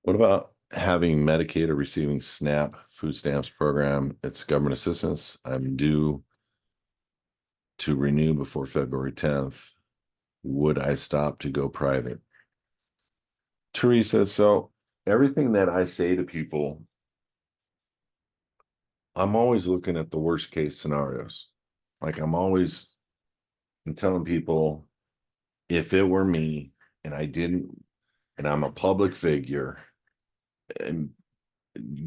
What about having Medicaid or receiving SNAP food stamps program? It's government assistance. I'm due to renew before February 10th. Would I stop to go private? Teresa, so everything that I say to people, I'm always looking at the worst case scenarios. Like I'm telling people, if it were me and I didn't, and I'm a public figure and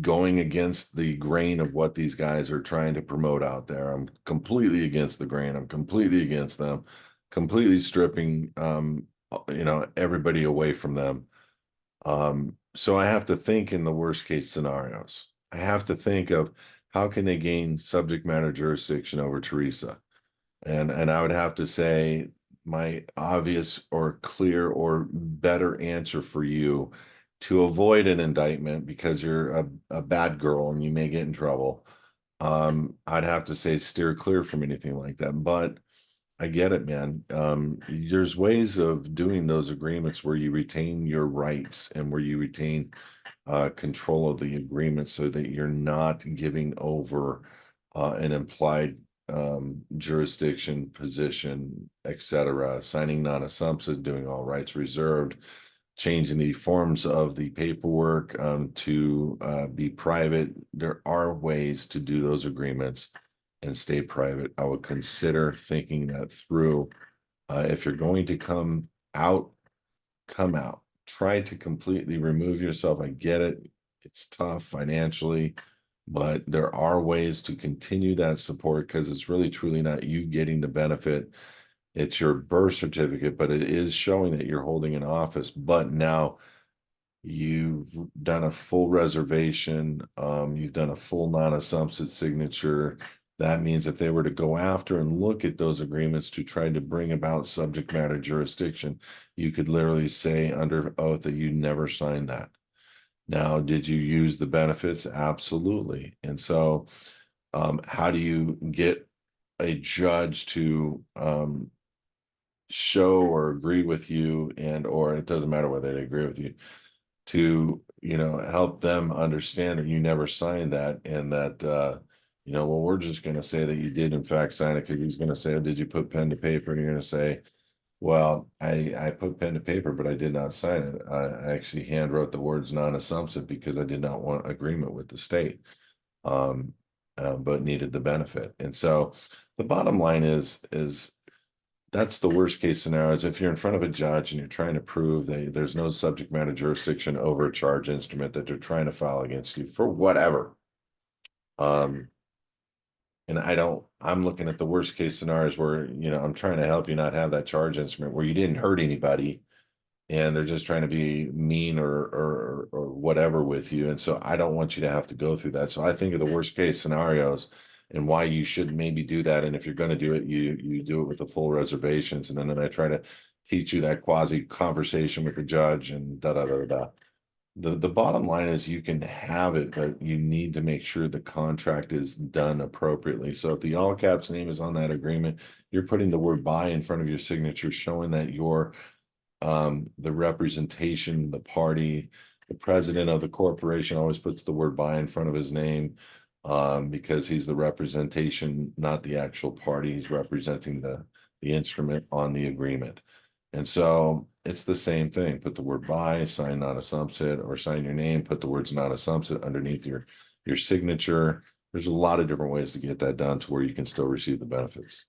going against the grain of what these guys are trying to promote out there. I'm completely against the grain. I'm completely against them, completely stripping everybody away from them. So I have to think in the worst case scenarios. I have to think of how can they gain subject matter jurisdiction over Teresa? And I would have to say my obvious or clear or better answer for you to avoid an indictment because you're a bad girl and you may get in trouble. I'd have to say steer clear from anything like that. But I get it, man. There's ways of doing those agreements where you retain your rights and where you retain control of the agreement so that you're not giving over an implied jurisdiction, position, etc., signing non-assumpsit, doing all rights reserved, changing the forms of the paperwork to be private. There are ways to do those agreements and stay private. I would consider thinking that through. If you're going to out, come out. Try to completely remove yourself. I get it. It's tough financially, but there are ways to continue that support because it's really truly not you getting the benefit. It's your birth certificate, but it is showing that you're holding an office. But now you've done a full reservation, you've done a full non-assumpsit signature. That means if they were to go after and look at those agreements to try to bring about subject matter jurisdiction, you could literally say under oath that you never signed that. Now, did you use the benefits? Absolutely. And so, how do you get a judge to show or agree with you, and or it doesn't matter whether they agree with you, to help them understand that you never signed that, and that well, we're just going to say that you did in fact sign it, because he's going to say, oh, did you put pen to paper? And you're going to say, well, I put pen to paper, but I did not sign it. I actually hand wrote the words non-assumpsit because I did not want agreement with the state, um, but needed the benefit. And so the bottom line is that's the worst case scenario, is if you're in front of a judge and you're trying to prove that there's no subject matter jurisdiction over a charge instrument that they're trying to file against you for whatever. Um, and I'm looking at the worst case scenarios where, I'm trying to help you not have that charge instrument where you didn't hurt anybody and they're just trying to be mean or whatever with you. And so I don't want you to have to go through that. So I think of the worst case scenarios and why you should maybe do that. And if you're going to do it, you do it with the full reservations. And then I try to teach you that quasi conversation with the judge and da da da da. The bottom line is you can have it, but you need to make sure the contract is done appropriately. So if the all caps name is on that agreement, you're putting the word by in front of your signature, showing that you're the representation, the party, the president of the corporation always puts the word by in front of his name, because he's the representation, not the actual party. He's representing the instrument on the agreement. And so it's the same thing. Put the word by, sign non-assumpsit, or sign your name, put the words non-assumpsit underneath your signature. There's a lot of different ways to get that done to where you can still receive the benefits.